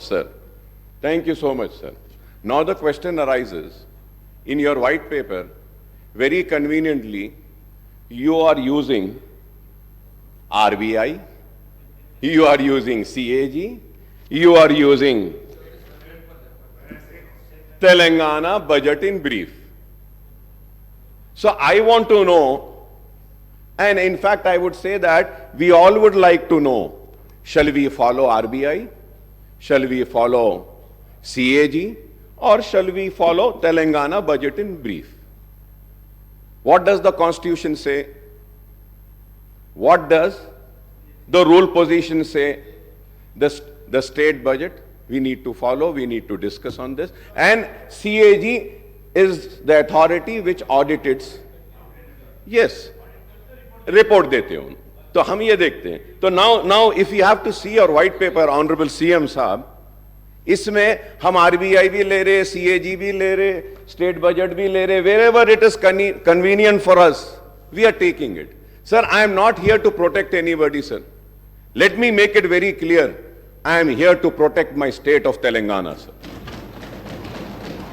sir. Thank you so much, sir. Now the question arises, in your white paper, very conveniently, you are using RBI, you are using CAG, you are using Telangana budget in brief. So I want to know, and in fact I would say that we all would like to know, shall we follow RBI, shall we follow CAG, or shall we follow Telangana budget in brief? What does the Constitution say? What does the rule position say? The state budget, we need to follow, we need to discuss on this. And CAG is the authority which audits. Yes, report dete ho. तो हम ये देखते हैं. तो now if you have to see your white paper, Honorable CM साहब, इसमें हम RBI भी ले रहे, CAG भी ले रहे, state budget भी ले रहे, wherever it is convenient for us, we are taking it. Sir, I am not here to protect anybody, sir. Let me make it very clear. I am here to protect my state of Telangana, sir.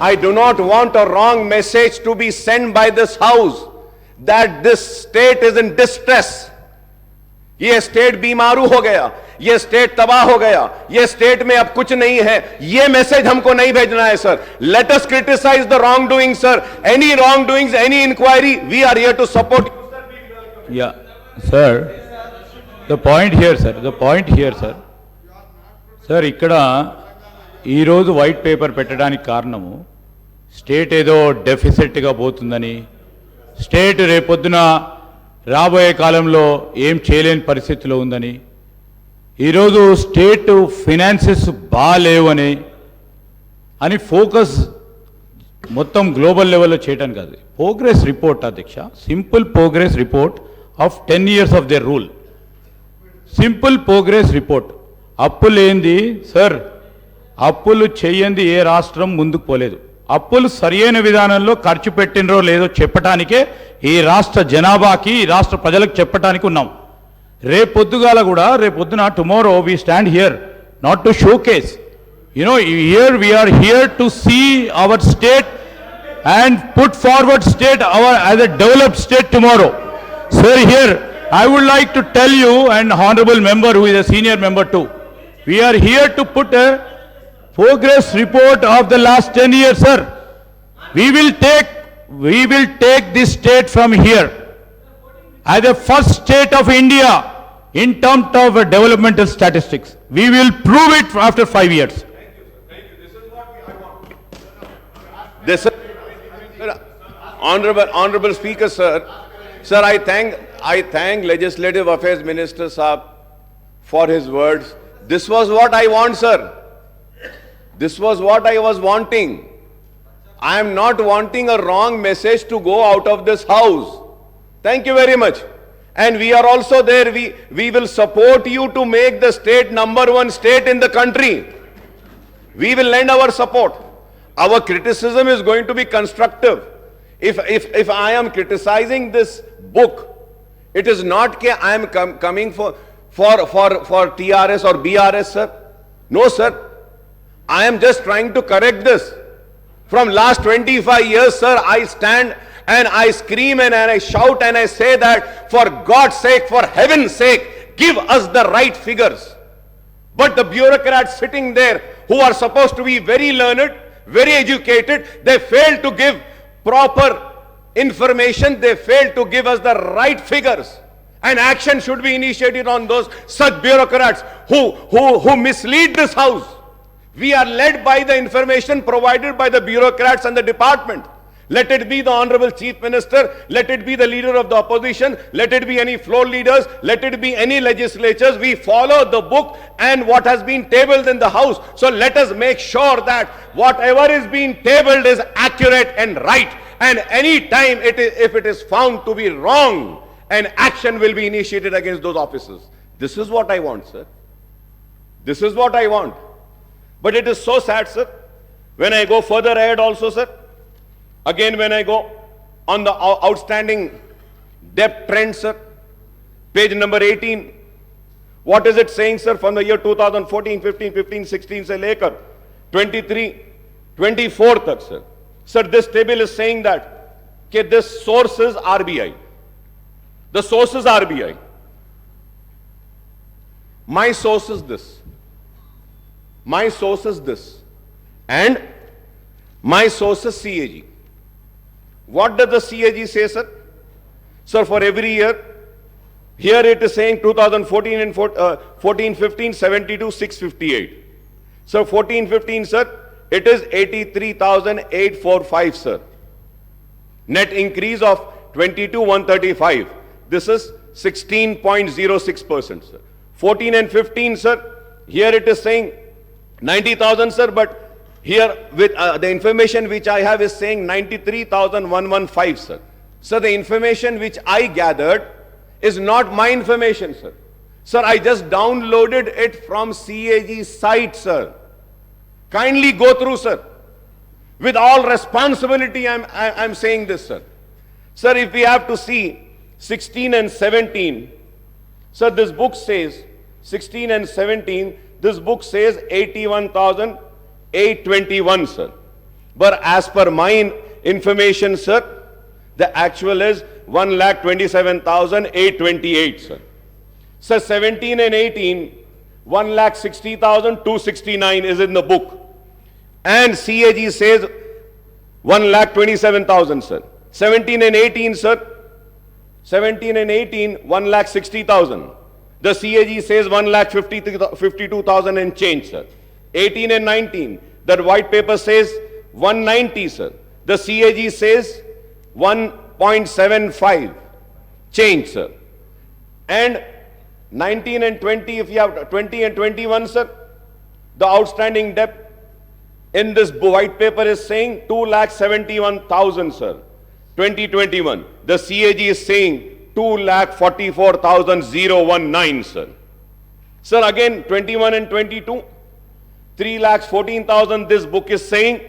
I do not want a wrong message to be sent by this house that this state is in distress. ये state बीमारू हो गया, ये state तबाह हो गया, ये state में अब कुछ नहीं है, ये मैसेज हमको नहीं भेजना है sir. Let us criticize the wrongdoing, sir. Any wrongdoings, any inquiry, we are here to support you. Yeah, sir. The point here, sir. The point here, sir. Sir, ఇక్కడ ఈరోజు వైట్ పేపర్ పెట్టడానికి కారణము state ఏదో డెఫిసిట్గా పోతుందని, state రేపొద్దున రాబోయే కాలంలో ఏం చేయలేని పరిస్థితిలో ఉందని, ఈరోజు స్టేట్ ఫినాన్సెస్ బాగాలేవని అని ఫోకస్ మొత్తం గ్లోబల్ లెవెల్లో చేయడానికి కాదు. ప్రోగ్రెస్ రిపోర్ట్ అధ్యక్ష, simple progress report of 10 years of their rule. Simple progress report. అప్పులు ఏంది సార్? అప్పులు చెయ్యంది ఏ రాష్ట్రం ముందుకు పోలేదు. అప్పులు సరియైన విధానంలో ఖర్చు పెట్టినరో లేదో చెప్పటానికే ఈ రాష్ట్ర జనాభాకి, ఈ రాష్ట్ర ప్రజలకు చెప్పటానికి ఉన్నాం. రేపొద్దుగాల కూడా, రేపొద్దున tomorrow we stand here not to showcase, here we are here to see our state and put forward state as a developed state tomorrow. Sir, here I would like to tell you, and honorable member who is a senior member too, we are here to put a progress report of the last 10 years, sir. We will take this state from here as the first state of India in terms of developmental statistics. We will prove it after 5 years. Thank you. This is what I want. This is, Honorable Speaker, sir. Sir, I thank Legislative Affairs Minister Saab for his words. This was what I want, sir. This was what I was wanting. I am not wanting a wrong message to go out of this house. Thank you very much. And we are also there. We will support you to make the state #1 state in the country. We will lend our support. Our criticism is going to be constructive. If I am criticizing this book, it is not that I am coming for TRS or BRS, sir. No, sir. I am just trying to correct this. From last 25 years, sir, I stand and I scream and I shout and I say that, for God's sake, for heaven's sake, give us the right figures. But the bureaucrats sitting there, who are supposed to be very learned, very educated, they fail to give proper information, they fail to give us the right figures. And action should be initiated on those such bureaucrats who mislead this house. We are led by the information provided by the bureaucrats and the department. Let it be the Honorable Chief Minister, let it be the leader of the opposition, let it be any floor leaders, let it be any legislatures. We follow the book and what has been tabled in the house. So let us make sure that whatever is being tabled is accurate and right. And any time if it is found to be wrong, an action will be initiated against those officers. This is what I want, sir. This is what I want. But it is so sad, sir. When I go further ahead also, sir, again when I go on the outstanding debt trend, sir, page number 18, What is it saying, sir, from the year 2014, 15, 15, 16 से लेकर 23, 24 तक, sir? Sir, this table is saying that this source is RBI. The source is RBI. My source is this. My source is this. And my source is CAG. What does the CAG say, sir? Sir, for every year, here it is saying 2014 and 14, 15, 72, 658. So 14, 15, sir, it is 83,845, sir. Net increase of 22,135. This is 16.06%, sir. 14 and 15, sir, here it is saying 90,000, sir, but here with the information which I have is saying 93,115, sir. So the information which I gathered is not my information, sir. Sir, I just downloaded it from CAG site, sir. Kindly go through, sir. With all responsibility, I'm saying this, sir. Sir, if we have to see 16 and 17, sir, this book says 16 and 17, this book says 81,821, sir. But as per my information, sir, the actual is 1,27,828, sir. Sir, 17 and 18, 1,60,269 is in the book. And CAG says 1,27,000, sir. 17 and 18, sir. 17 and 18, 1,60,000. The CAG says 1,52,000 and change, sir. 18 and 19, the white paper says 190, sir. The CAG says 1.75 change, sir. And 19 and 20, if you have 20 and 21, sir, the outstanding debt in this white paper is saying 2,71,000, sir. 2021. The CAG is saying 2,44,019, sir. Sir, again 21 and 22, 3,14,000 this book is saying.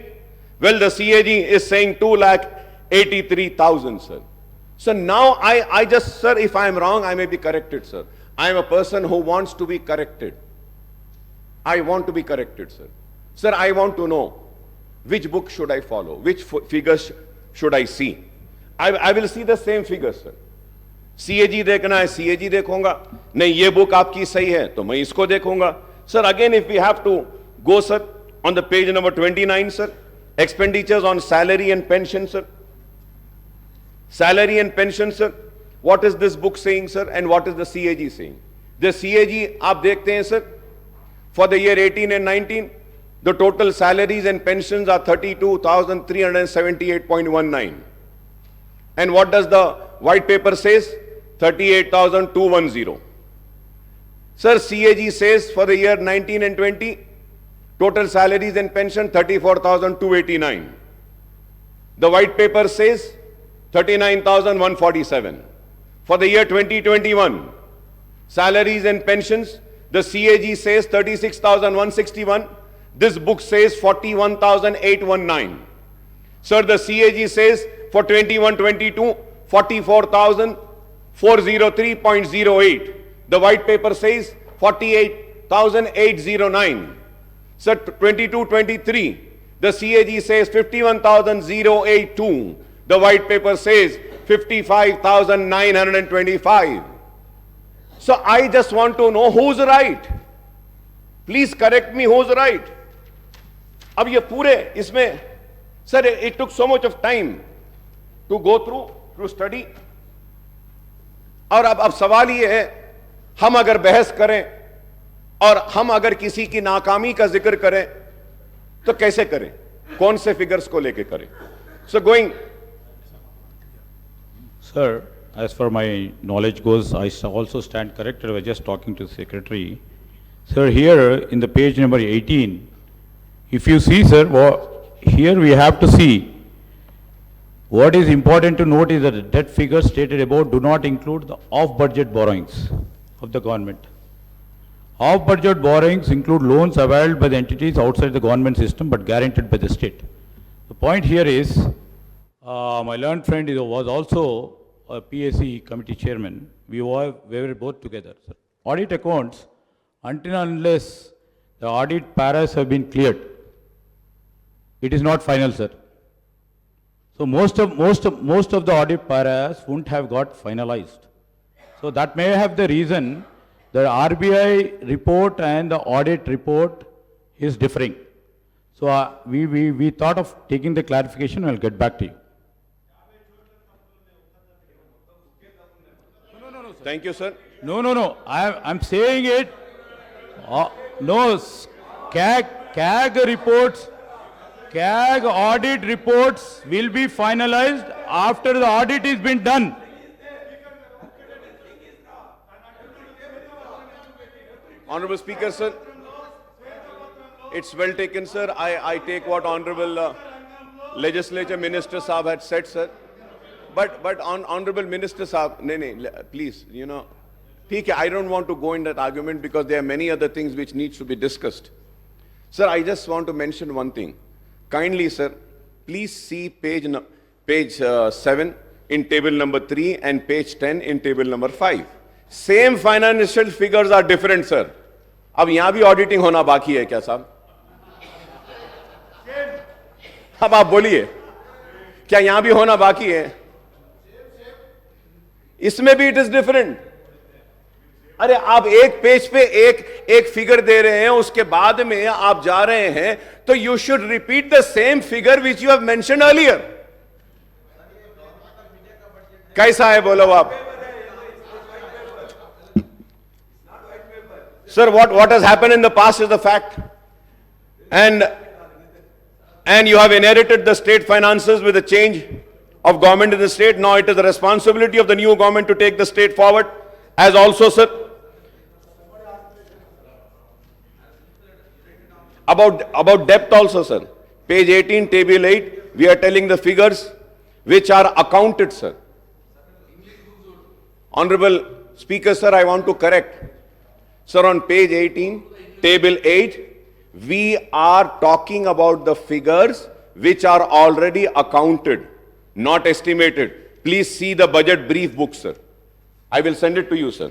Well, the CAG is saying 2,83,000, sir. So now I just, sir, if I am wrong, I may be corrected, sir. I am a person who wants to be corrected. I want to be corrected, sir. Sir, I want to know which book should I follow, which figures should I see. I will see the same figures, sir. CAG देखना है, CAG देखूंगा. नहीं, ये book आपकी सही है, तो मैं इसको देखूंगा. Sir, again, if we have to go, sir, on the page number 29, sir, expenditures on salary and pension, sir. Salary and pension, sir. What is this book saying, sir, and what is the CAG saying? The CAG, आप देखते हैं, sir, for the year 18 and 19, the total salaries and pensions are 32,378.19. And what does the white paper says? 38,210. Sir, CAG says for the year 19 and 20, total salaries and pension 34,289. The white paper says 39,147. For the year 2021, salaries and pensions, the CAG says 36,161. This book says 41,819. Sir, the CAG says for 21-22, 44,403.08. The white paper says 48,809. Sir, 22-23, the CAG says 51,082. The white paper says 55,925. So I just want to know who's right. Please correct me, who's right. अब ये पूरे इसमें, sir, it took so much of time to go through, to study. और अब सवाल ये है, हम अगर बहस करें और हम अगर किसी की नाकामी का जिक्र करें तो कैसे करें, कौन से फिगर्स को लेके करें? So going. Sir, as far my knowledge goes, I also stand corrected. I was just talking to the secretary. Sir, here in the page number 18, if you see, sir, here we have to see what is important to note is that the debt figures stated above do not include the off-budget borrowings of the government. Off-budget borrowings include loans availed by the entities outside the government system but guaranteed by the state. The point here is, my learned friend was also a PAC committee chairman. We were both together, sir. audit accounts until and unless the audit paras have been cleared. It is not final, sir. So most of the audit paras wouldn't have got finalized. So that may have the reason the RBI report and the audit report is differing. So we thought of taking the clarification. I'll get back to you. Thank you, sir. No. I'm saying it. No, CAG reports, CAG audit reports will be finalized after the audit is been done. Honorable Speaker, sir. It's well taken, sir. I take what Honorable Legislature Minister Saab had said, sir. But Honorable Minister Saab, please, ठीक है, I don't want to go in that argument because there are many other things which needs to be discussed. Sir, I just want to mention one thing. Kindly, sir, please see page 7 in table number 3 and page 10 in table number 5. Same financial figures are different, sir. अब यहाँ भी auditing होना बाकी है क्या साहब? अब आप बोलिए, क्या यहाँ भी होना बाकी है? इसमें भी it is different. अरे आप एक पेज पे एक फिगर दे रहे हैं, उसके बाद में आप जा रहे हैं, तो you should repeat the same figure which you have mentioned earlier. कैसा है बोलो आप? Sir, what has happened in the past is the fact. And you have inherited the state finances with a change of government in the state. Now it is the responsibility of the new government to take the state forward. As also, sir, about debt also, sir. Page 18, table 8, we are telling the figures which are accounted, sir. Honorable Speaker, sir, I want to correct. Sir, on page 18, table 8, we are talking about the figures which are already accounted, not estimated. Please see the budget brief book, sir. I will send it to you, sir.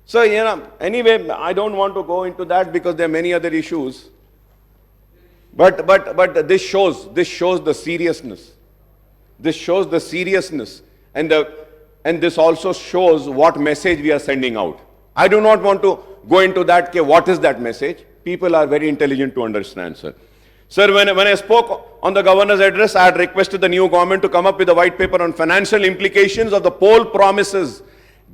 So, anyway, I don't want to go into that because there are many other issues. But this shows the seriousness. This shows the seriousness. And this also shows what message we are sending out. I do not want to go into that, what is that message? People are very intelligent to understand, sir. Sir, when I spoke on the governor's address, I had requested the new government to come up with a white paper on financial implications of the poll promises,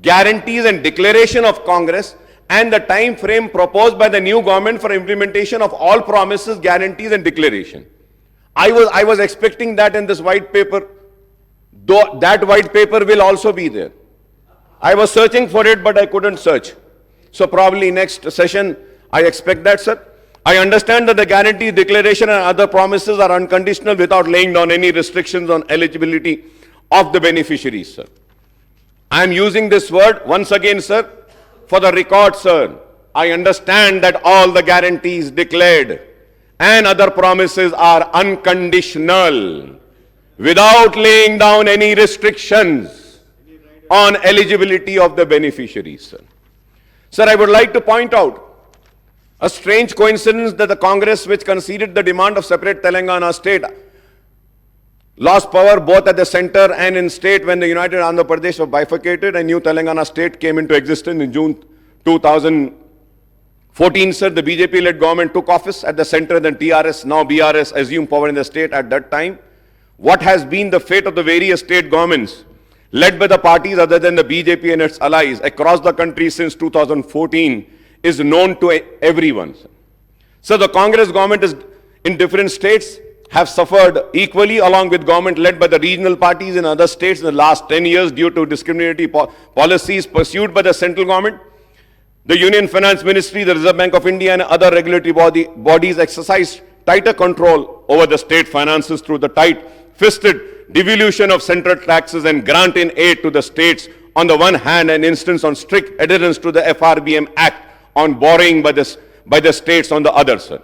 guarantees and declaration of Congress and the time frame proposed by the new government for implementation of all promises, guarantees and declaration. I was expecting that in this white paper, though that white paper will also be there. I was searching for it, but I couldn't search. So probably next session, I expect that, sir. I understand that the guarantee, declaration and other promises are unconditional without laying down any restrictions on eligibility of the beneficiaries, sir. I am using this word once again, sir, for the record, sir. I understand that all the guarantees declared and other promises are unconditional without laying down any restrictions on eligibility of the beneficiaries, sir. Sir, I would like to point out a strange coincidence that the Congress, which conceded the demand of separate Telangana state, lost power both at the center and in state when the United Andhra Pradesh was bifurcated and new Telangana state came into existence in June 2014, sir. The BJP-led government took office at the center, then TRS, now BRS, assumed power in the state at that time. What has been the fate of the various state governments led by the parties other than the BJP and its allies across the country since 2014 is known to everyone. So the Congress government is in different states have suffered equally along with government led by the regional parties in other states in the last 10 years due to discriminatory policies pursued by the central government. The Union Finance Ministry, the Reserve Bank of India and other regulatory bodies exercise tighter control over the state finances through the tight-fisted devolution of central taxes and grant in aid to the states on the one hand and instance on strict adherence to the FRBM Act on borrowing by the states on the other, sir.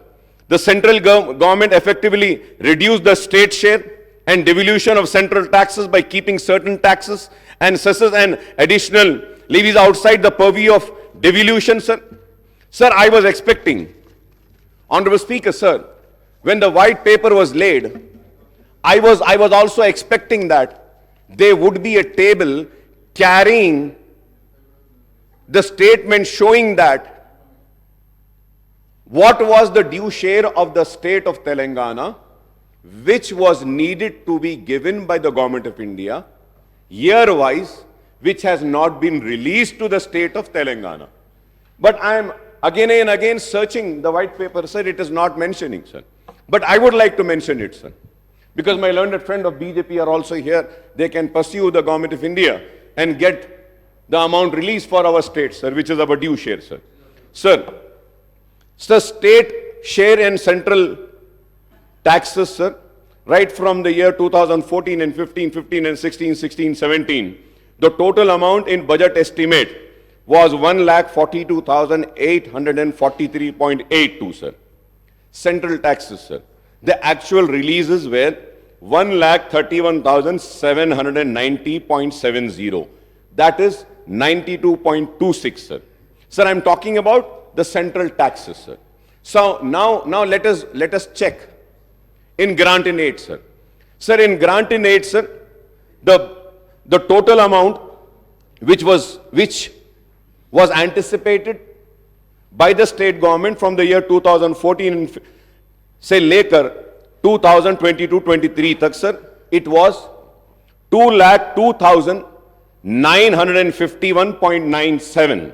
The central government effectively reduced the state share and devolution of central taxes by keeping certain taxes and cesses and additional levies outside the purview of devolution, sir. Sir, I was expecting, Honorable Speaker, sir, when the white paper was laid, I was also expecting that there would be a table carrying the statement showing that what was the due share of the state of Telangana, which was needed to be given by the Government of India, year-wise, which has not been released to the state of Telangana. But I am again and again searching the white paper, sir, it is not mentioning, sir. But I would like to mention it, sir. Because my learned friend of BJP are also here, they can pursue the Government of India and get the amount released for our state, sir, which is our due share, sir. Sir, state share and central taxes, sir, right from the year 2014 and 15 and 16, 17, the total amount in budget estimate was 1,42,843.82, sir. Central taxes, sir. The actual releases were 1,31,790.70. That is 92.26, sir. Sir, I'm talking about the central taxes, sir. So now let us check in grant in aid, sir. Sir, in grant in aid, sir, the total amount which was anticipated by the state government from the year 2014 and say later 2022-23 tak, sir, it was 2,02,951.97.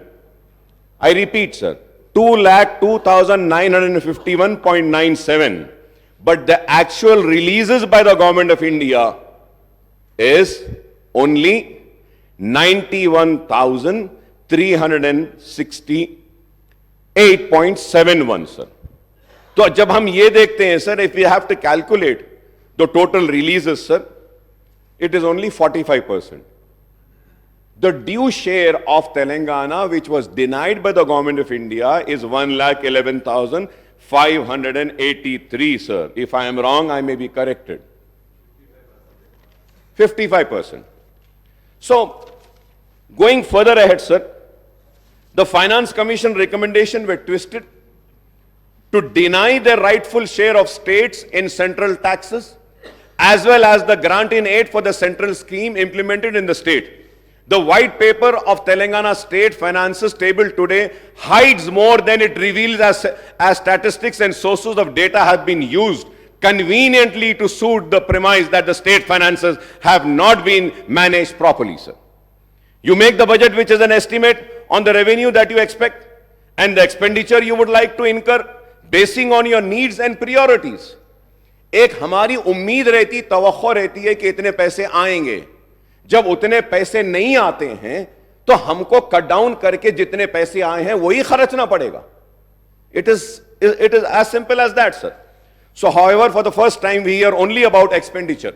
I repeat, sir, 2,02,951.97. But the actual releases by the Government of India is only 91,368.71, sir. तो जब हम ये देखते हैं, sir, if we have to calculate the total releases, sir, it is only 45%. The due share of Telangana, which was denied by the Government of India, is 1,11,583, sir. If I am wrong, I may be corrected. 55%. So, going further ahead, sir, the Finance Commission recommendation were twisted to deny the rightful share of states in central taxes, as well as the grant in aid for the central scheme implemented in the state. The white paper of Telangana state finances table today hides more than it reveals as statistics and sources of data have been used conveniently to suit the premise that the state finances have not been managed properly, sir. You make the budget, which is an estimate on the revenue that you expect and the expenditure you would like to incur basing on your needs and priorities. एक हमारी उम्मीद रहती, तवक्को रहती है कि इतने पैसे आएंगे. जब उतने पैसे नहीं आते हैं तो हमको कट डाउन करके जितने पैसे आए हैं वही खर्चना पड़ेगा. It is as simple as that, sir. So, however, for the first time we hear only about expenditure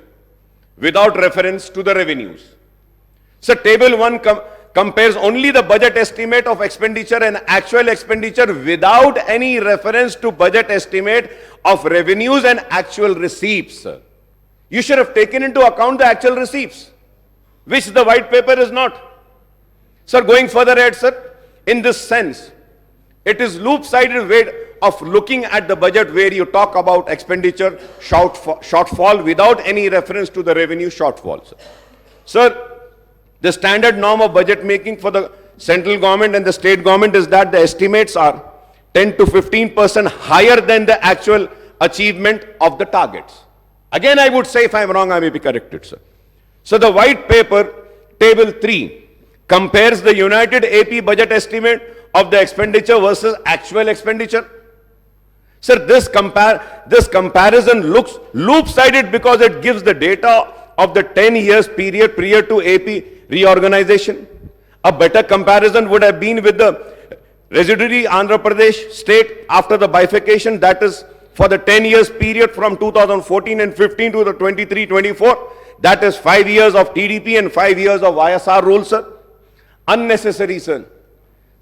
without reference to the revenues. So, table 1 compares only the budget estimate of expenditure and actual expenditure without any reference to budget estimate of revenues and actual receipts, sir. You should have taken into account the actual receipts, which the white paper is not. Sir, going further ahead, sir, in this sense, it is loop-sided way of looking at the budget where you talk about expenditure shortfall without any reference to the revenue shortfall, sir. Sir, the standard norm of budget making for the central government and the state government is that the estimates are 10 to 15% higher than the actual achievement of the targets. Again, I would say if I am wrong, I may be corrected, sir. So the white paper, table 3, compares the United AP budget estimate of the expenditure versus actual expenditure. Sir, this comparison looks loop-sided because it gives the data of the 10 years period prior to AP reorganization. A better comparison would have been with the residuary Andhra Pradesh state after the bifurcation, that is for the 10 years period from 2014 and 15 to the 23-24. That is 5 years of TDP and 5 years of YSR rule, sir. Unnecessary, sir.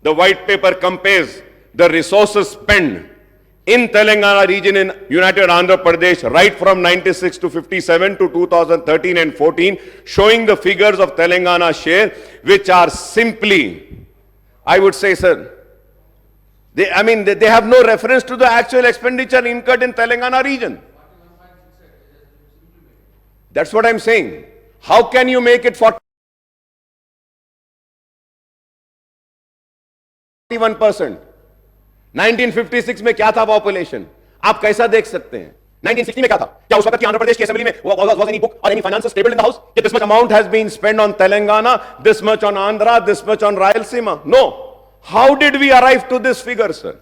The white paper compares the resources spent in Telangana region in United Andhra Pradesh right from 96 to 57 to 2013 and 14, showing the figures of Telangana share, which are simply, I would say, sir, they have no reference to the actual expenditure incurred in Telangana region. That's what I'm saying. How can you make it 41%? 1956 में क्या था population? आप कैसा देख सकते हैं? 1960 में क्या था? क्या उस वक्त की आंध्र प्रदेश की असेंबली में was any book or any finances tabled in the house? This much amount has been spent on Telangana, this much on Andhra, this much on Rayalaseema. No. How did we arrive to this figure, sir?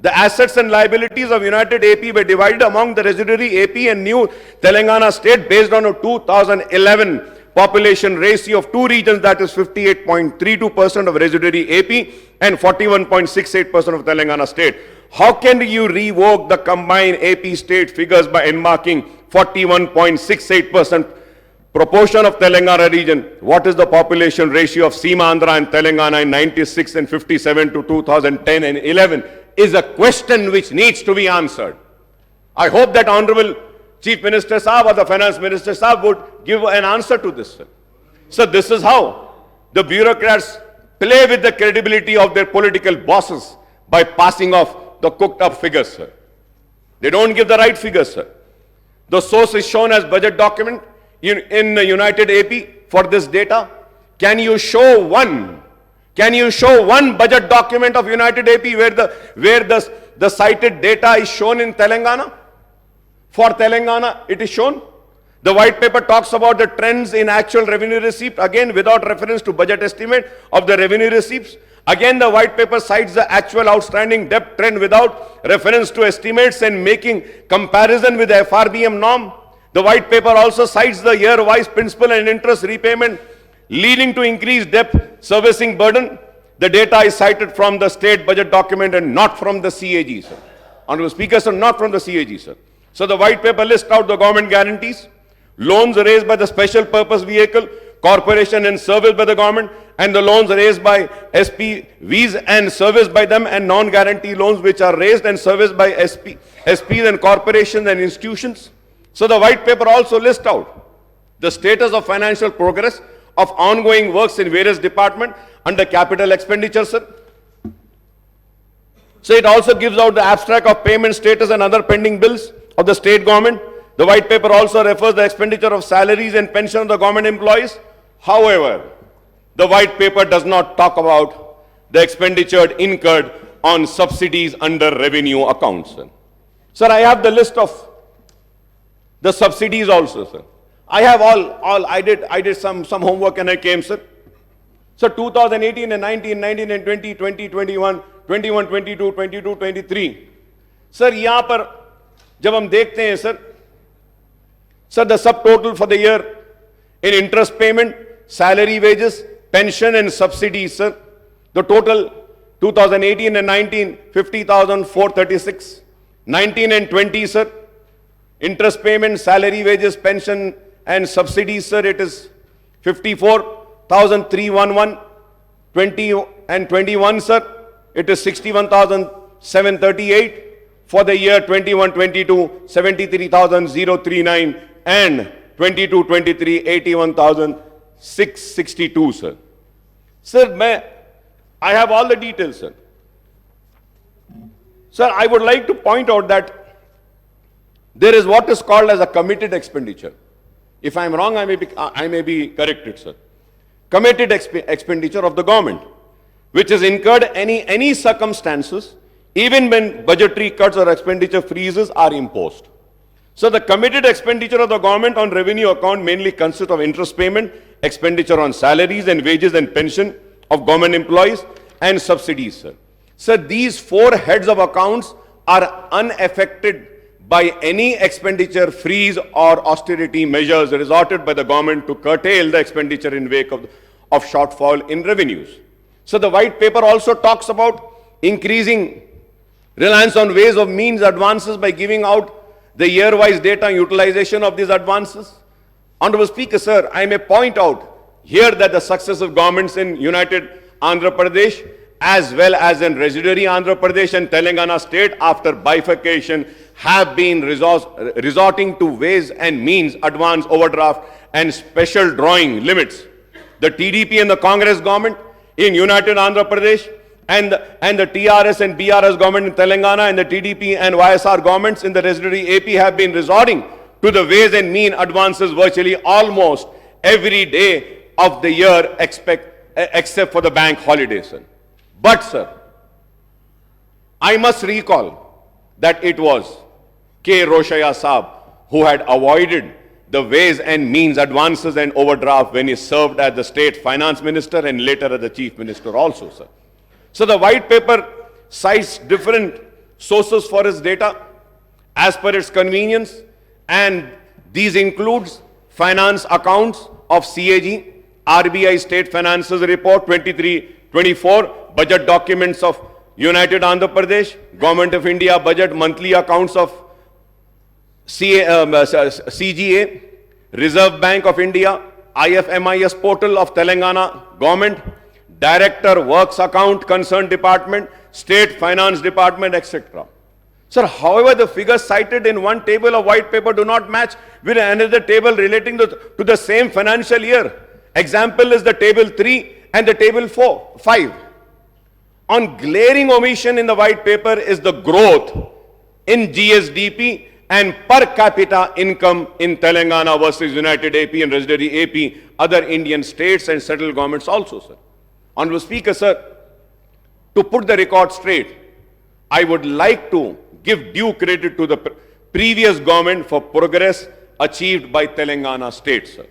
The assets and liabilities of United AP were divided among the residuary AP and new Telangana state based on a 2011 population ratio of two regions, that is 58.32% of residuary AP and 41.68% of Telangana state. How can you revoke the combined AP state figures by enmarking 41.68% proportion of Telangana region? What is the population ratio of Seema Andhra and Telangana in 96 and 57 to 2010 and 11 is a question which needs to be answered. I hope that Honorable Chief Minister Saab or the Finance Minister Saab would give an answer to this, sir. So this is how the bureaucrats play with the credibility of their political bosses by passing off the cooked up figures, sir. They don't give the right figures, sir. The source is shown as budget document in the United AP for this data. Can you show one budget document of United AP where the cited data is shown in Telangana? For Telangana, it is shown. The white paper talks about the trends in actual revenue receipt, again without reference to budget estimate of the revenue receipts. Again, the white paper cites the actual outstanding debt trend without reference to estimates and making comparison with the FRBM norm. The white paper also cites the year-wise principal and interest repayment leading to increased debt servicing burden. The data is cited from the state budget document and not from the CAG, sir. Honorable Speaker, sir, not from the CAG, sir. So the white paper lists out the government guarantees, loans raised by the special purpose vehicle, corporation and serviced by the government, and the loans raised by SPVs and serviced by them, and non-guarantee loans which are raised and serviced by SPs and corporations and institutions. So the white paper also lists out the status of financial progress of ongoing works in various departments under capital expenditure, sir. So it also gives out the abstract of payment status and other pending bills of the state government. The white paper also refers the expenditure of salaries and pension of the government employees. However, the white paper does not talk about the expenditure incurred on subsidies under revenue accounts, sir. Sir, I have the list of the subsidies also, sir. I have I did some homework and I came, sir. So 2018 and 19, 19 and 20, 20, 21, 21, 22, 22, 23. Sir, यहाँ पर जब हम देखते हैं, sir, the subtotal for the year in interest payment, salary, wages, pension and subsidies, sir, the total 2018 and 19, 50,436. 19 and 20, sir, interest payment, salary, wages, pension and subsidies, sir, it is 54,311. 20 and 21, sir, it is 61,738. For the year 21-22, 73,039, and 22-23, 81,662, sir. Sir, I have all the details, sir. Sir, I would like to point out that there is what is called as a committed expenditure. If I am wrong, I may be corrected, sir. Committed expenditure of the government, which is incurred any circumstances, even when budgetary cuts or expenditure freezes are imposed. So the committed expenditure of the government on revenue account mainly consists of interest payment, expenditure on salaries and wages and pension of government employees, and subsidies, sir. Sir, these four heads of accounts are unaffected by any expenditure freeze or austerity measures resorted by the government to curtail the expenditure in wake of shortfall in revenues. So the white paper also talks about increasing reliance on ways of means advances by giving out the year-wise data and utilization of these advances. Honorable Speaker, sir, I may point out here that the successive governments in United Andhra Pradesh as well as in residuary Andhra Pradesh and Telangana state after bifurcation have been resorting to ways and means, advance overdraft and special drawing limits. The TDP and the Congress government in United Andhra Pradesh and the TRS and BRS government in Telangana and the TDP and YSR governments in the residuary AP have been resorting to the ways and mean advances virtually almost every day of the year except for the bank holidays, sir. But, sir, I must recall that it was K. Roshaya Saab who had avoided the ways and means advances and overdraft when he served as the state finance minister and later as the chief minister also, sir. So the white paper cites different sources for its data as per its convenience, and these includes finance accounts of CAG, RBI State Finances Report 23-24, budget documents of United Andhra Pradesh, Government of India budget monthly accounts of CGA, Reserve Bank of India, IFMIS portal of Telangana government, Director Works Account Concerned Department, State Finance Department, etc. Sir, however, the figures cited in one table of white paper do not match with another table relating to the same financial year. Example is the table 3 and the table 5. On glaring omission in the white paper is the growth in GSDP and per capita income in Telangana versus United AP and residuary AP, other Indian states and central governments also, sir. Honorable Speaker, sir, to put the record straight, I would like to give due credit to the previous government for progress achieved by Telangana state, sir.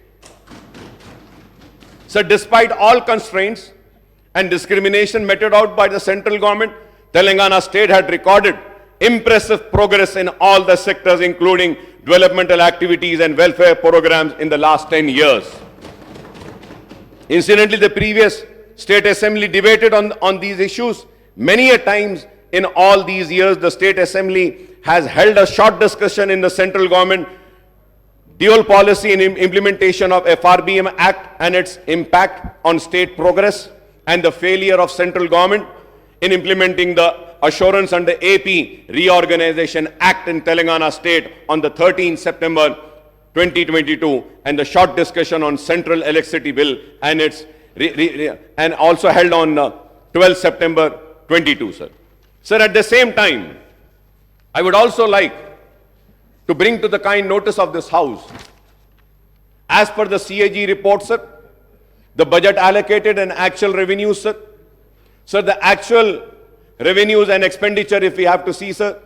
So despite all constraints and discrimination meted out by the central government, Telangana state had recorded impressive progress in all the sectors, including developmental activities and welfare programs in the last 10 years. Incidentally, the previous State Assembly debated on these issues many a times. In all these years, the State Assembly has held a short discussion in the central government dual policy in implementation of FRBM Act and its impact on state progress, and the failure of central government in implementing the Assurance under AP Reorganization Act in Telangana state on the 13th September 2022, and the short discussion on Central Electricity Bill and its and also held on 12th September 22, sir. Sir, at the same time, I would also like to bring to the kind notice of this House, as per the CAG report, sir, the budget allocated and actual revenues, sir. Sir, the actual revenues and expenditure, if we have to see, sir,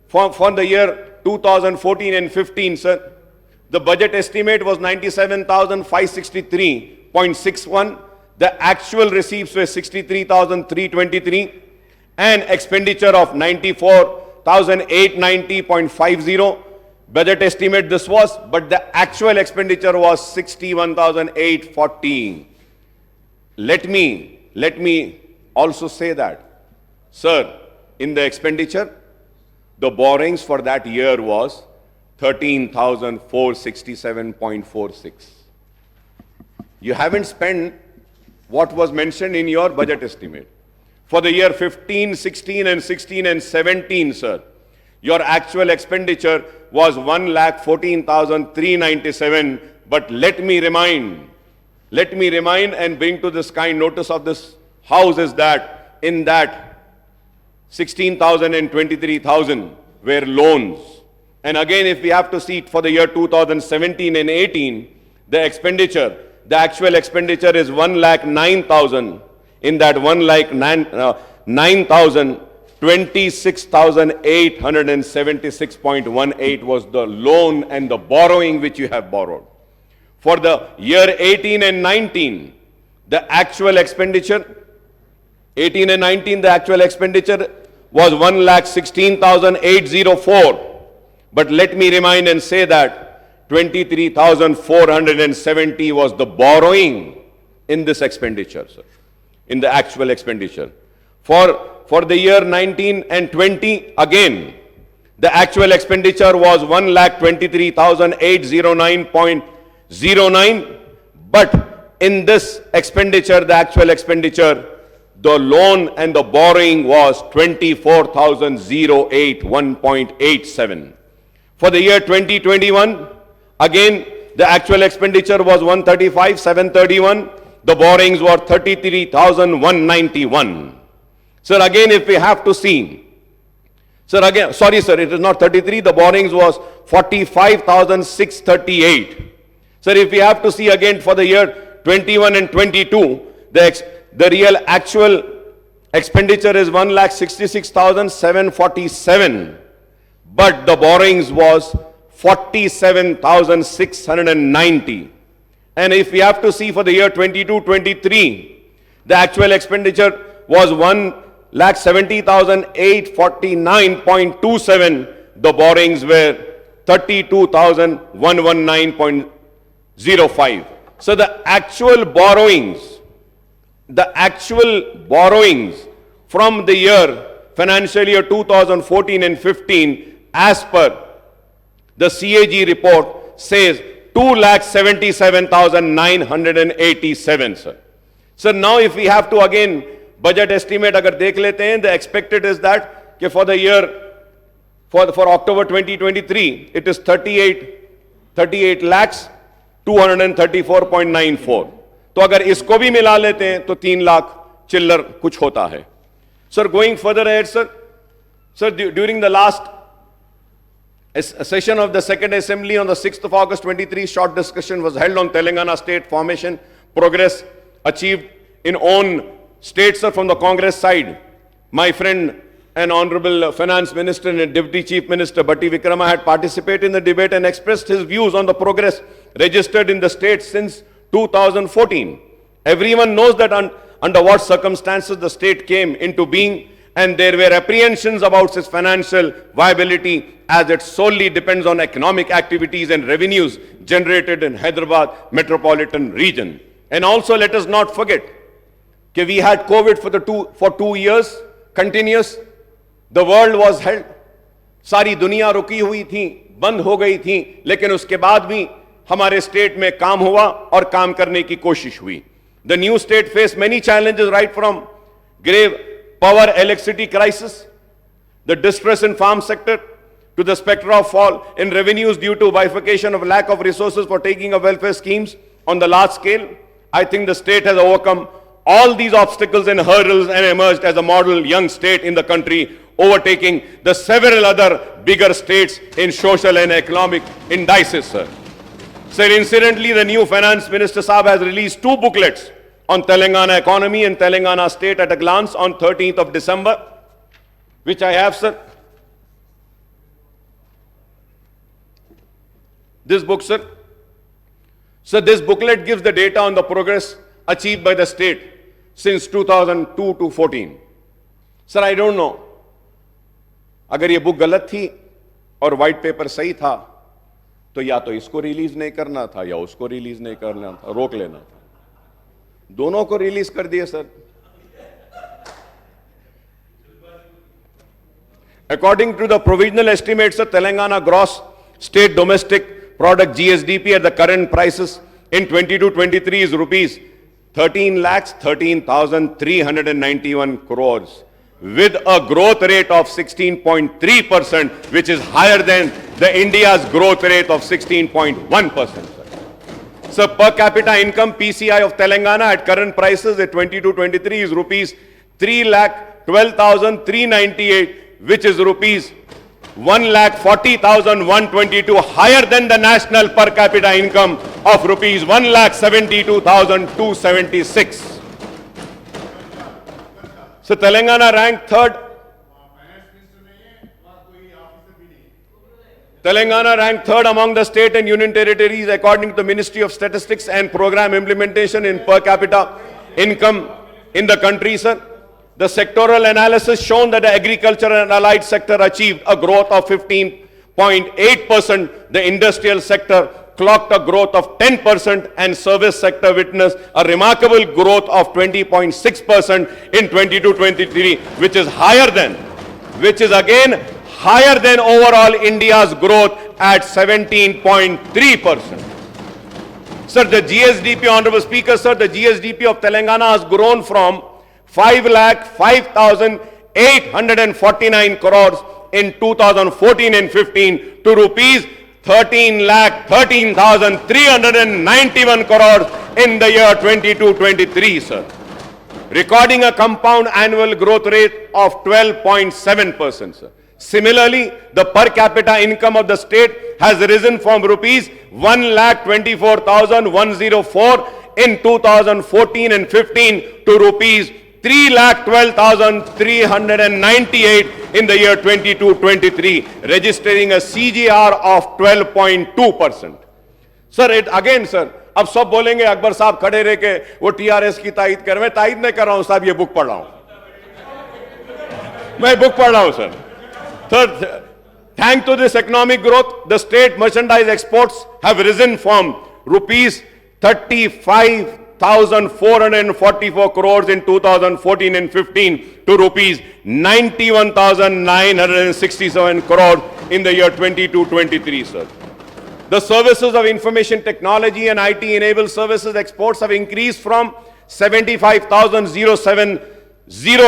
for the year 2014 and 15, sir, the budget estimate was 97,563.61. The actual receipts were 63,323 and expenditure of 94,890.50. Budget estimate this was, but the actual expenditure was 61,814. Let me also say that, sir, in the expenditure, the borrowings for that year was 13,467.46. You haven't spent what was mentioned in your budget estimate. For the year 15, 16 and 16 and 17, sir, your actual expenditure was 1,14,397. But let me remind and bring to this kind notice of this House is that in that 16,000 and 23,000 were loans. And again, if we have to see it for the year 2017 and 18, the actual expenditure is 1,09,000. In that 1,09,000, 26,876.18 was the loan and the borrowing which you have borrowed. For the year 18 and 19, the actual expenditure, 18 and 19, the actual expenditure was 1,16,804. But let me remind and say that 23,470 was the borrowing in this expenditure, sir, in the actual expenditure. For the year 19 and 20, again, the actual expenditure was 1,23,809.09. But in this expenditure, the actual expenditure, the loan and the borrowing was 24,081.87. For the year 2021, again, the actual expenditure was 135,731. The borrowings were 33,191. Sir, again, if we have to see, sir, again, sorry, sir, it is not 33. The borrowings was 45,638. Sir, if we have to see again for the year 21 and 22, the real actual expenditure is 1,66,747. But the borrowings was 47,690. And if we have to see for the year 22-23, the actual expenditure was 1,70,849.27. The borrowings were 32,119.05. So the actual borrowings from the year financial year 2014 and 15 as per the CAG report says 2,77,987, sir. So now if we have to again budget estimate agar dekh lete hain, the expected is that for the year for October 2023 it is 38 lakhs 234.94. तो अगर इसको भी मिला लेते हैं तो 3 लाख चिल्लर कुछ होता है. Sir, going further ahead, sir, during the last session of the Second Assembly on the 6th of August 23, short discussion was held on Telangana state formation, progress achieved in own states, sir, from the Congress side. My friend and Honorable Finance Minister and Deputy Chief Minister Bhatti Vikrama had participated in the debate and expressed his views on the progress registered in the state since 2014. Everyone knows that under what circumstances the state came into being, and there were apprehensions about its financial viability as it solely depends on economic activities and revenues generated in Hyderabad metropolitan region. And also let us not forget that we had COVID for 2 years continuous. The world was held. सारी दुनिया रुकी हुई थी, बंद हो गई थी, लेकिन उसके बाद भी हमारे स्टेट में काम हुआ और काम करने की कोशिश हुई. The new state faced many challenges, right from grave power electricity crisis, the distress in farm sector, to the specter of fall in revenues due to bifurcation of lack of resources for taking of welfare schemes on the large scale. I think the state has overcome all these obstacles and hurdles and emerged as a model young state in the country, overtaking the several other bigger states in social and economic indices, sir. Sir, incidentally, the new Finance Minister Saab has released 2 booklets on Telangana economy and Telangana state at a glance on 13th of December, which I have, sir. This book, sir. So this booklet gives the data on the progress achieved by the state since 2002 to 14. Sir, I don't know. अगर ये book गलत थी और white paper सही था तो या तो इसको रिलीज नहीं करना था या उसको रिलीज नहीं करना था, रोक लेना था. दोनों को रिलीज कर दिए, sir. According to the provisional estimates of Telangana gross state domestic product GSDP at the current prices in 22-23 is rupees 13,13,391 crores with a growth rate of 16.3%, which is higher than the India's growth rate of 16.1%. So per capita income PCI of Telangana at current prices at 22-23 is rupees 3,12,398, which is rupees 1,40,122, higher than the national per capita income of rupees 1,72,276. So Telangana ranked third. Telangana ranked third among the state and union territories according to the Ministry of Statistics and Program Implementation in per capita income in the country, sir. The sectoral analysis shown that the agriculture and allied sector achieved a growth of 15.8%. The industrial sector clocked a growth of 10% and service sector witnessed a remarkable growth of 20.6% in 22-23, which is again higher than overall India's growth at 17.3%. Sir, the GSDP, Honorable Speaker, sir, the GSDP of Telangana has grown from 5,05,849 crores in 2014 and 15 to rupees 13,13,391 crores in the year 22-23, sir, recording a compound annual growth rate of 12.7%, sir. Similarly, the per capita income of the state has risen from rupees 1,24,104 in 2014 and 15 to rupees 3,12,398 in the year 22-23, registering a CGR of 12.2%. Sir, it again, sir, अब सब बोलेंगे अकबर साहब खड़े रह के वो TRS की तायद कर, मैं तायद नहीं कर रहा हूं साहब, ये बुक पढ़ रहा हूं, मैं बुक पढ़ रहा हूं sir. Third, thanks to this economic growth, the state merchandise exports have risen from rupees 35,444 crores in 2014 and 15 to rupees 91,967 crores in the year 22-23, sir. The services of information technology and IT enabled services exports have increased from 75,070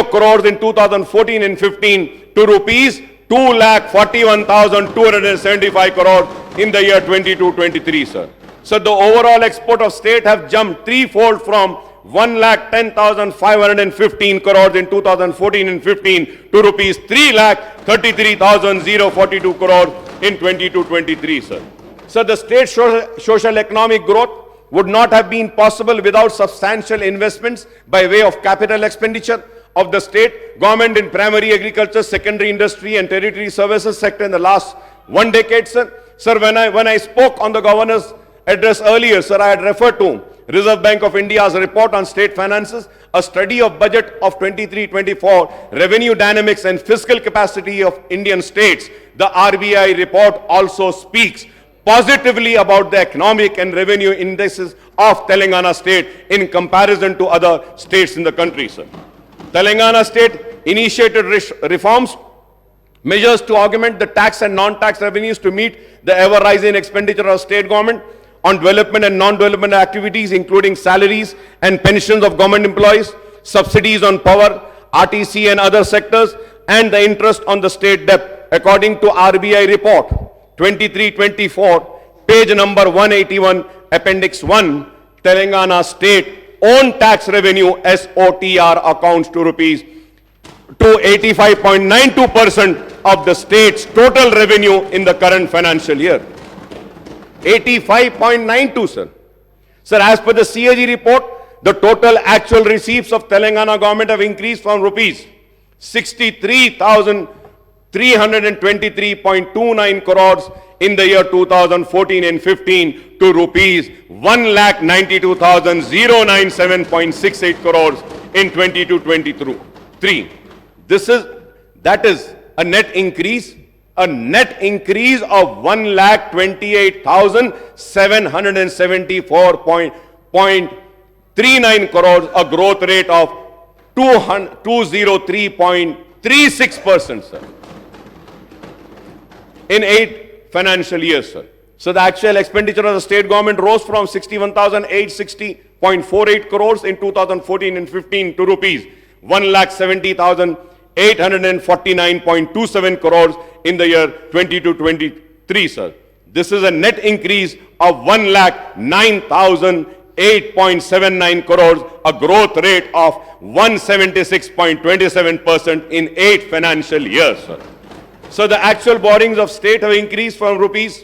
crores in 2014 and 15 to rupees 2,41,275 crores in the year 22-23, sir. So the overall export of state have jumped threefold from 1,10,515 crores in 2014 and 15 to rupees 3,33,042 crores in 22-23, sir. So the state social economic growth would not have been possible without substantial investments by way of capital expenditure of the state government in primary agriculture, secondary industry and territory services sector in the last 1 decade, sir. Sir, when I spoke on the governor's address earlier, sir, I had referred to Reserve Bank of India's report on state finances, a study of budget of 23-24, revenue dynamics and fiscal capacity of Indian states. The RBI report also speaks positively about the economic and revenue indices of Telangana state in comparison to other states in the country, sir. Telangana state initiated reforms, measures to augment the tax and non-tax revenues to meet the ever-rising expenditure of state government on development and non-development activities, including salaries and pensions of government employees, subsidies on power, RTC and other sectors, and the interest on the state debt. According to RBI report 23-24, page number 181, appendix 1, Telangana state own tax revenue SOTR accounts to rupees to 85.92% of the state's total revenue in the current financial year. 85.92, sir. Sir, as per the CAG report, the total actual receipts of Telangana government have increased from rupees 63,323.29 crores in the year 2014 and 15 to rupees 1,92,097.68 crores in 22-23. That is a net increase of 1,28,774.39 crores, a growth rate of 203.36%, sir, in 8 financial years, sir. So the actual expenditure of the state government rose from 61,860.48 crores in 2014 and 15 to rupees 1,70,849.27 crores in the year 22-23, sir. This is a net increase of 1,09,008.79 crores, a growth rate of 176.27% in 8 financial years, sir. So the actual borrowings of state have increased from rupees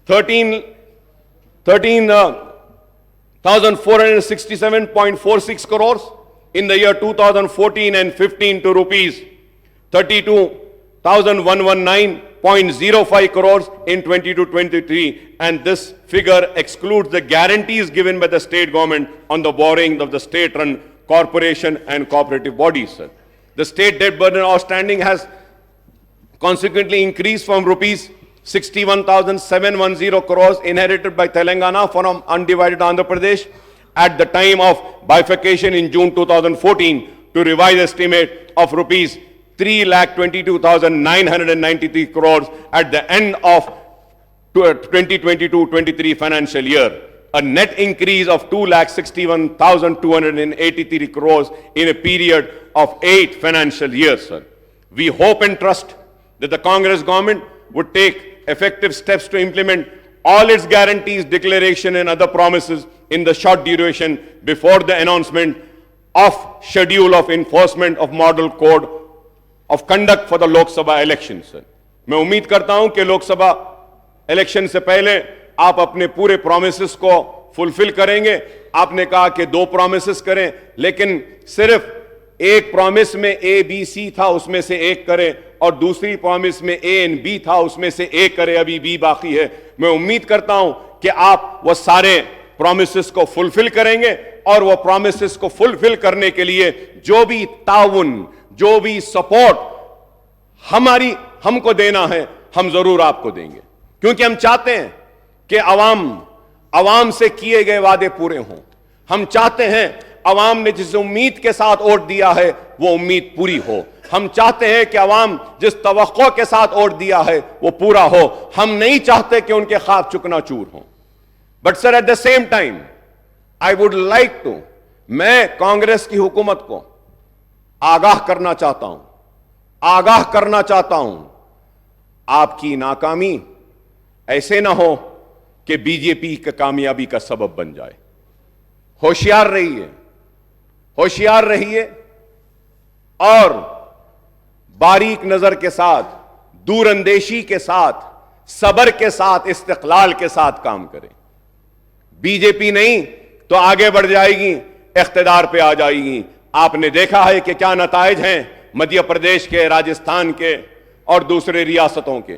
13,467.46 crores in the year 2014 and 15 to rupees 32,119.05 crores in 22-23, and this figure excludes the guarantees given by the state government on the borrowing of the state-run corporation and cooperative bodies, sir. The state debt burden outstanding has consequently increased from rupees 61,710 crores inherited by Telangana from undivided Andhra Pradesh at the time of bifurcation in June 2014 to revised estimate of rupees 3,22,993 crores at the end of 2022-23 financial year. a net increase of 2,61,283 crores in a period of 8 financial years, sir. We hope and trust that the Congress government would take effective steps to implement all its guarantees, declaration and other promises in the short duration before the announcement of schedule of enforcement of model code of conduct for the Lok Sabha elections, sir. मैं उम्मीद करता हूं कि Lok Sabha election से पहले आप अपने पूरे प्रोमिसेस को फुलफिल करेंगे। आपने कहा कि 2 प्रोमिसेस करें, लेकिन सिर्फ एक प्रॉमिस में ए बी सी था, उसमें से एक करें, और दूसरी प्रॉमिस में ए एंड बी था, उसमें से एक करें, अभी बी बाकी है। मैं उम्मीद करता हूं कि आप वो सारे प्रॉमिसेस को फुलफिल करेंगे, और वो प्रॉमिसेस को फुलफिल करने के लिए जो भी ताउन, जो भी सपोर्ट हमको देना है, हम जरूर आपको देंगे, क्योंकि हम चाहते हैं कि अवाम से किए गए वादे पूरे हों। हम चाहते हैं अवाम ने जिस उम्मीद के साथ वोट दिया है वो उम्मीद पूरी हो। हम चाहते हैं कि अवाम जिस तवक्को के साथ वोट दिया है वो पूरा हो। हम नहीं चाहते कि उनके ख्वाब चुकनाचूर हों। But sir, at the same time I would like to, मैं कांग्रेस की हुकूमत को आगाह करना चाहता हूं, आपकी नाकामी ऐसे ना हो कि बीजेपी की कामयाबी का सबब बन जाए। होशियार रहिए और बारीक नजर के साथ, दूरंदेशी के साथ, सब्र के साथ, इस्तिक़लाल के साथ काम करें। बीजेपी नहीं तो आगे बढ़ जाएगी, इख्तिदार पे आ जाएगी। आपने देखा है कि क्या नताइज हैं मध्य प्रदेश के, राजस्थान के और दूसरे रियासतों के।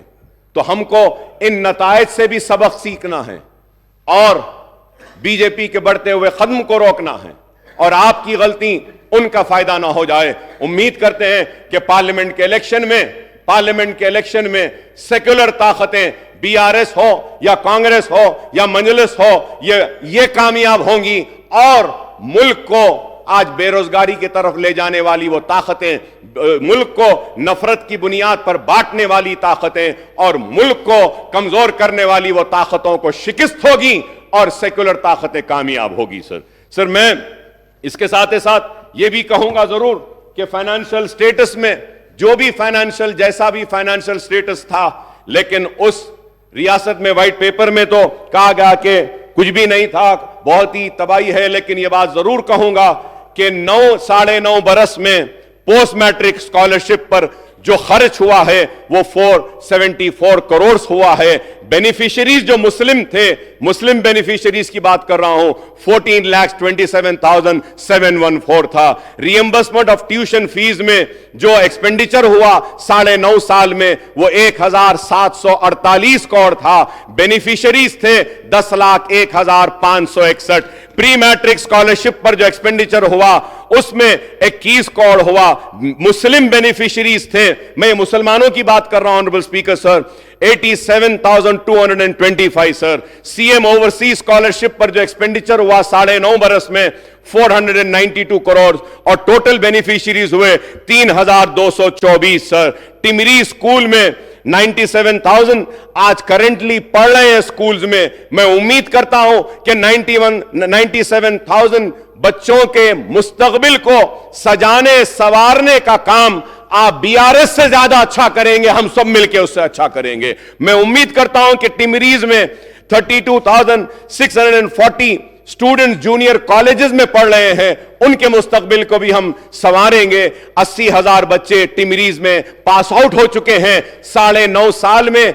तो हमको इन नताइज से भी सबक सीखना है और बीजेपी के बढ़ते हुए कदम को रोकना है, और आपकी गलती उनका फायदा ना हो जाए। उम्मीद करते हैं कि पार्लियामेंट के इलेक्शन में सेक्युलर ताकतें, बीआरएस हो या कांग्रेस हो या मजलिस हो, ये कामयाब होंगी, और मुल्क को आज बेरोजगारी की तरफ ले जाने वाली वो ताकतें, मुल्क को नफरत की बुनियाद पर बांटने वाली ताकतें और मुल्क को कमजोर करने वाली वो ताकतों को शिकस्त होगी और सेक्युलर ताकतें कामयाब होगी। सर, मैं इसके साथ ही साथ ये भी कहूंगा जरूर कि फाइनेंशियल स्टेटस में जैसा भी फाइनेंशियल स्टेटस था, लेकिन उस रियासत में व्हाइट पेपर में तो कहा गया कि कुछ भी नहीं था, बहुत ही तबाही है। लेकिन यह बात जरूर कहूंगा कि 9-9.5 बरस में पोस्ट मैट्रिक स्कॉलरशिप पर जो खर्च हुआ है वो 474 करोड़ हुआ है। बेनिफिशियरीज जो मुस्लिम थे, मुस्लिम बेनिफिशियरीज की बात कर रहा हूं, 14,27,714 था। रिएम्बर्समेंट ऑफ ट्यूशन फीस में जो एक्सपेंडिचर हुआ 9.5 साल में वो 1,748 करोड़ था। बेनिफिशियरीज थे 10,01,561। प्री मैट्रिक स्कॉलरशिप पर जो एक्सपेंडिचर हुआ उसमें 21 करोड़ हुआ। मुस्लिम बेनिफिशियरीज थे, मैं मुसलमानों की बात कर रहा हूं honourable speaker sir, 87,225 sir. CM overseas scholarship पर जो एक्सपेंडिचर हुआ 9.5 बरस में 492 करोड़, और टोटल बेनिफिशियरीज हुए 3,224 सर। टिमरी स्कूल में 97,000 आज करेंटली पढ़ रहे हैं स्कूल्स में। मैं उम्मीद करता हूं कि 97,000 बच्चों के मुस्तकबिल को सजाने संवारने का काम आप बीआरएस से ज्यादा अच्छा करेंगे, हम सब मिलकर उससे अच्छा करेंगे। मैं उम्मीद करता हूं कि टिमरीज में 32,640 स्टूडेंट जूनियर कॉलेजेस में पढ़ रहे हैं, उनके मुस्तकबिल को भी हम संवारेंगे। 80,000 बच्चे टिमरीज में पास आउट हो चुके हैं। 9.5 साल में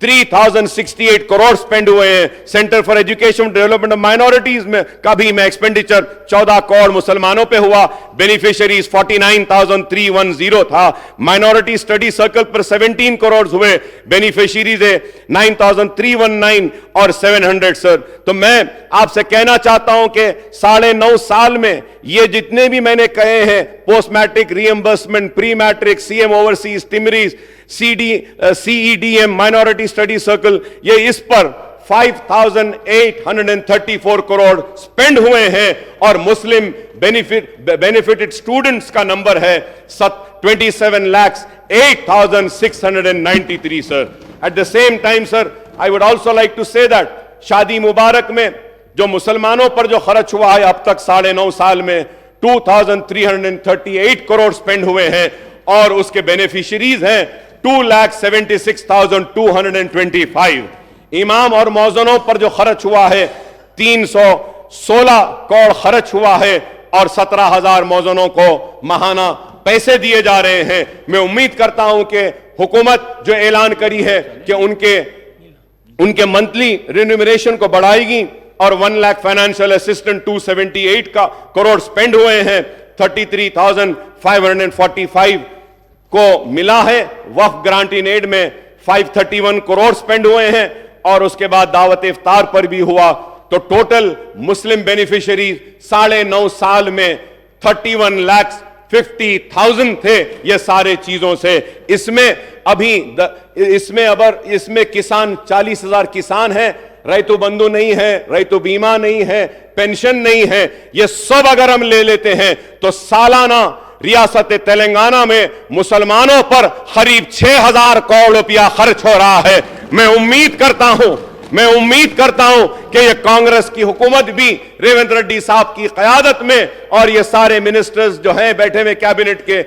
3,068 करोड़ स्पेंड हुए हैं। Centre for education development of minorities में का भी में एक्सपेंडिचर 14 करोड़ मुसलमानों पे हुआ। बेनिफिशियरीज 49,310 था। माइनॉरिटी स्टडी सर्कल पर 17 करोड़ हुए। बेनिफिशियरीज है 9,319 और 700 सर। तो मैं आपसे कहना चाहता हूं कि 9.5 साल में ये जितने भी मैंने कहे हैं, post matric reimbursement, pre matric, CM overseas, TMREIS, CEDM, minority study circle, ये इस पर 5,834 करोड़ स्पेंड हुए हैं। और मुस्लिम बेनिफिटेड स्टूडेंट्स का नंबर है 27,08,693 sir. At the same time sir, I would also like to say that शादी मुबारक में जो मुसलमानों पर जो खर्च हुआ है अब तक 9.5 साल में 2338 करोड़ स्पेंड हुए हैं और उसके बेनिफिशियरीज हैं 2,76,225। इमाम और मौजनों पर जो खर्च हुआ है 316 करोड़ खर्च हुआ है और 17,000 मौजनों को माहाना पैसे दिए जा रहे हैं। मैं उम्मीद करता हूं कि हुकूमत जो ऐलान करी है कि उनके मंथली रिन्यूमरेशन को बढ़ाएगी और 1 lakh financial assistant 278 crore spend हुए हैं, 33,545 को मिला है। वक्फ ग्रांट इन एड में 531 करोड़ स्पेंड हुए हैं और उसके बाद दावत इफ्तार पर भी हुआ, तो टोटल मुस्लिम बेनिफिशियरी 9.5 साल में 31,50,000 थे ये सारे चीजों से। इसमें किसान 40,000 किसान हैं, रैतु बंधु नहीं है, रैतु बीमा नहीं है, पेंशन नहीं है, ये सब अगर हम ले लेते हैं तो सालाना रियासत तेलंगाना में मुसलमानों पर करीब 6,000 करोड़ रुपया खर्च हो रहा है। मैं उम्मीद करता हूं कि ये कांग्रेस की हुकूमत भी रेवंत रेड्डी साहब की क़यादत में और ये सारे मिनिस्टर्स जो हैं बैठे हुए कैबिनेट के,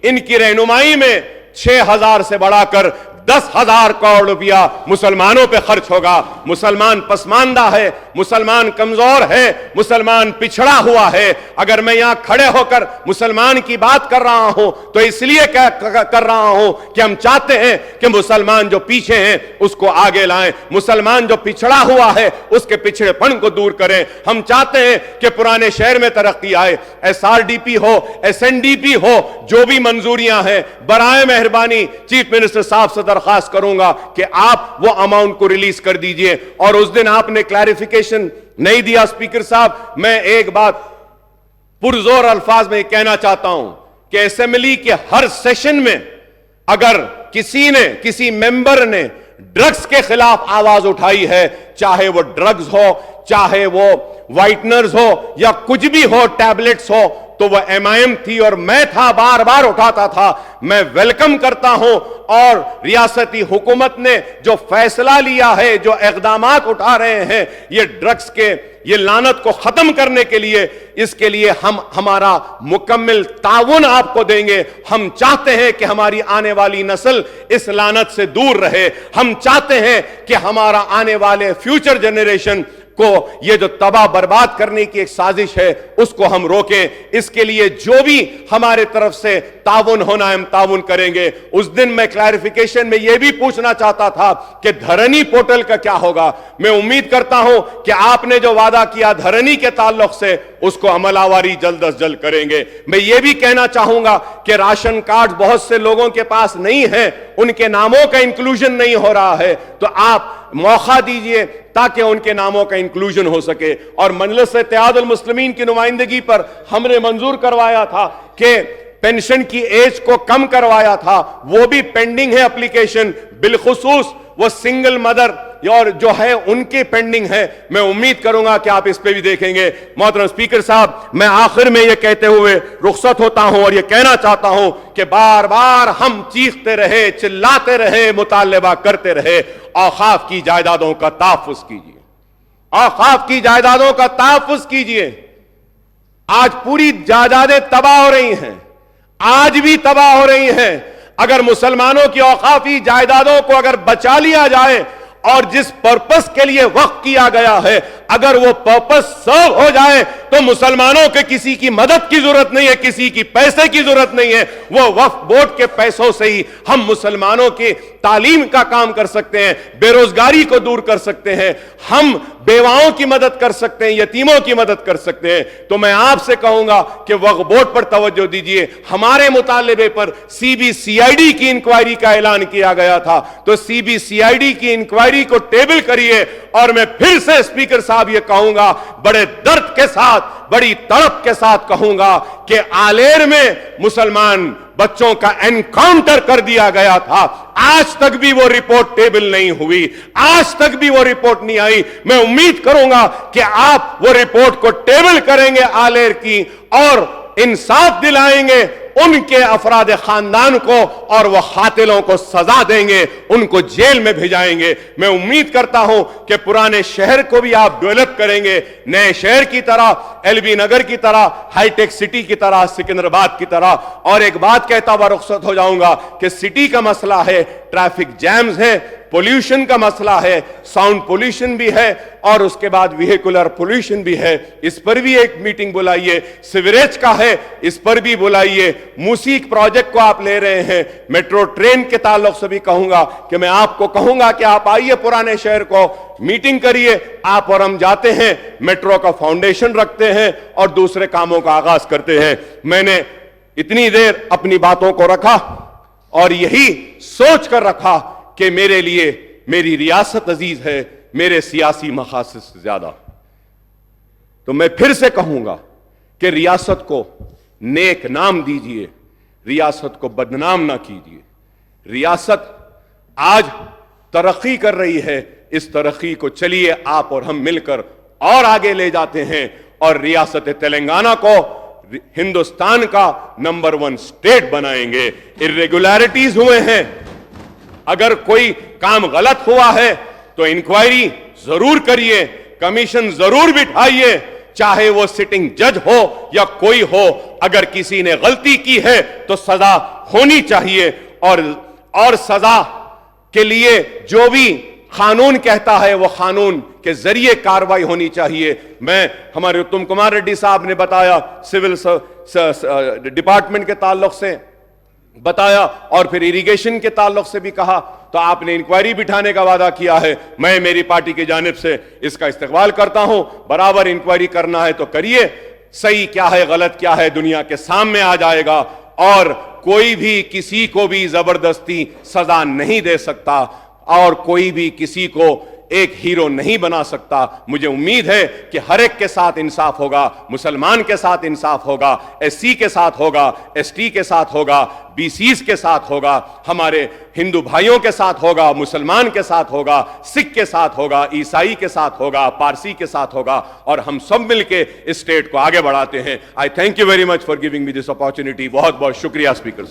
इनकी रहनुमाई में 6,000 से बढ़ाकर 10,000 करोड़ रुपया मुसलमानों पे खर्च होगा। मुसलमान पसमानदा है, मुसलमान कमजोर है, मुसलमान पिछड़ा हुआ है। अगर मैं यहां खड़े होकर मुसलमान की बात कर रहा हूं तो इसलिए कर रहा हूं कि हम चाहते हैं कि मुसलमान जो पीछे हैं उसको आगे लाएं, मुसलमान जो पिछड़ा हुआ है उसके पिछड़ेपन को दूर करें। हम चाहते हैं कि पुराने शहर में तरक्की आए, SRDP हो, SNDP हो, जो भी मंजूरियां हैं, बराए मेहरबानी चीफ मिनिस्टर साहब से दरखास्त करूंगा कि आप वो अमाउंट को रिलीज कर दीजिए। और उस दिन आपने क्लैरिफिकेशन नहीं दिया स्पीकर साहब। मैं एक बात पुरजोर अल्फाज में कहना चाहता हूं कि असेंबली के हर सेशन में अगर किसी मेंबर ने ड्रग्स के खिलाफ आवाज उठाई है, चाहे वो ड्रग्स हो, चाहे वो व्हाइटनर्स हो या कुछ भी हो, टैबलेट्स हो, तो वह MIM थी और मैं था, बार बार उठाता था। मैं वेलकम करता हूं और रियासती हुकूमत ने जो फैसला लिया है, जो इक़दामात उठा रहे हैं ये ड्रग्स के ये लानत को खत्म करने के लिए, इसके लिए हम हमारा मुकम्मल ताउन आपको देंगे। हम चाहते हैं कि हमारी आने वाली नस्ल इस लानत से दूर रहे। हम चाहते हैं कि हमारा आने वाले फ्यूचर जनरेशन को ये जो तबाह बर्बाद करने की एक साजिश है उसको हम रोकें। इसके लिए जो भी हमारे तरफ से ताउन होना है हम ताउन करेंगे। उस दिन मैं क्लैरिफिकेशन में यह भी पूछना चाहता था कि धरनी पोर्टल का क्या होगा। मैं उम्मीद करता हूं कि आपने जो वादा किया धरनी के ताल्लुक से उसको अमलावारी जल्द अज जल्द करेंगे। मैं ये भी कहना चाहूंगा कि राशन कार्ड बहुत से लोगों के पास नहीं है, उनके नामों का इंक्लूजन नहीं हो रहा है, तो आप मौका दीजिए ताकि उनके नामों का इंक्लूजन हो सके। और मजलिस इत्तेहादुल मुस्लिमीन की नुमाइंदगी पर हमने मंजूर करवाया था कि पेंशन की एज को कम करवाया था, वो भी पेंडिंग है एप्लीकेशन, बिलखुसूस वो सिंगल मदर और जो है उनके पेंडिंग है। मैं उम्मीद करूंगा कि आप इस पे भी देखेंगे। मोहतरम स्पीकर साहब, मैं आखिर में यह कहते हुए रुखसत होता हूं और यह कहना चाहता हूं कि बार बार हम चीखते रहे, चिल्लाते रहे, मुतालबा करते रहे, औकाफ की जायदादों का तहफ्फुज़ कीजिए, औकाफ की जायदादों का तहफ्फुज़ कीजिए। आज पूरी जायदादें तबाह हो रही हैं, आज भी तबाह हो रही हैं। अगर मुसलमानों की औकाफी जायदादों को अगर बचा लिया जाए और जिस पर्पस के लिए वक्फ किया गया है, अगर वो पर्पस सर्व हो जाए तो मुसलमानों के किसी की मदद की जरूरत नहीं है, किसी की पैसे की जरूरत नहीं है। वो वक्फ बोर्ड के पैसों से ही हम मुसलमानों की तालीम का काम कर सकते हैं, बेरोजगारी को दूर कर सकते हैं, हम बेवाओं की मदद कर सकते हैं, यतीमों की मदद कर सकते हैं। तो मैं आपसे कहूंगा कि वक्फ बोर्ड पर तवज्जो दीजिए। हमारे मुतालिबे पर CBCID की इंक्वायरी का ऐलान किया गया था, तो CBCID की इंक्वायरी को टेबल करिए। और मैं फिर से स्पीकर साहब ये कहूंगा, बड़े दर्द के साथ, बड़ी तड़प के साथ कहूंगा कि आलेर में मुसलमान बच्चों का एनकाउंटर कर दिया गया था, आज तक भी वो रिपोर्ट टेबल नहीं हुई, आज तक भी वो रिपोर्ट नहीं आई। मैं उम्मीद करूंगा कि आप वो रिपोर्ट को टेबल करेंगे आलेर की और इंसाफ दिलाएंगे उनके अफराद खानदान को और वह कातिलों को सजा देंगे, उनको जेल में भेजाएंगे। मैं उम्मीद करता हूं कि पुराने शहर को भी आप डेवलप करेंगे, नए शहर की तरह, एलबी नगर की तरह, हाईटेक सिटी की तरह, सिकंदराबाद की तरह। और एक बात कहता हुआ रुखसत हो जाऊंगा कि सिटी का मसला है, ट्रैफिक जैम्स है, पोल्यूशन का मसला है, साउंड पोल्यूशन भी है और उसके बाद व्हीकुलर पोल्यूशन भी है, इस पर भी एक मीटिंग बुलाइए। सिवरेज का है, इस पर भी बुलाइए। मूसीक प्रोजेक्ट को आप ले रहे हैं, मेट्रो ट्रेन के ताल्लुक से भी कहूंगा कि मैं आपको कहूंगा कि आप आइए पुराने शहर को, मीटिंग करिए। आप और हम जाते हैं, मेट्रो का फाउंडेशन रखते हैं और दूसरे कामों का आगाज करते हैं। मैंने इतनी देर अपनी बातों को रखा और यही सोच कर रखा कि मेरे लिए मेरी रियासत अजीज है, मेरे सियासी मकासद से ज्यादा। तो मैं फिर से कहूंगा कि रियासत को नेक नाम दीजिए, रियासत को बदनाम ना कीजिए। रियासत आज तरक्की कर रही है, इस तरक्की को चलिए आप और हम मिलकर और आगे ले जाते हैं और रियासत तेलंगाना को हिंदुस्तान का नंबर 1 स्टेट बनाएंगे। इर्रेगुलरिटीज हुए हैं, अगर कोई काम गलत हुआ है तो इंक्वायरी जरूर करिए, कमीशन जरूर बिठाइए, चाहे वो सिटिंग जज हो या कोई हो। अगर किसी ने गलती की है तो सजा होनी चाहिए और सजा के लिए जो भी कानून कहता है वो कानून के जरिए कार्रवाई होनी चाहिए। मैं हमारे उत्तम कुमार रेड्डी साहब ने बताया, सिविल डिपार्टमेंट के ताल्लुक से बताया और फिर इरिगेशन के ताल्लुक से भी कहा, तो आपने इंक्वायरी बिठाने का वादा किया है। मैं मेरी पार्टी की जानिब से इसका इस्तकबाल करता हूं। बराबर इंक्वायरी करना है तो करिए, सही क्या है गलत क्या है दुनिया के सामने आ जाएगा और कोई भी किसी को भी जबरदस्ती सजा नहीं दे सकता और कोई भी किसी को एक हीरो नहीं बना सकता। मुझे उम्मीद है कि हर एक के साथ इंसाफ होगा, मुसलमान के साथ इंसाफ होगा, एससी के साथ होगा, एसटी के साथ होगा, बीसीज के साथ होगा, हमारे हिंदू भाइयों के साथ होगा, मुसलमान के साथ होगा, सिख के साथ होगा, ईसाई के साथ होगा, पारसी के साथ होगा और हम सब मिलके इस स्टेट को आगे बढ़ाते हैं। आई thank you very much for giving me this opportunity. बहुत बहुत शुक्रिया स्पीकर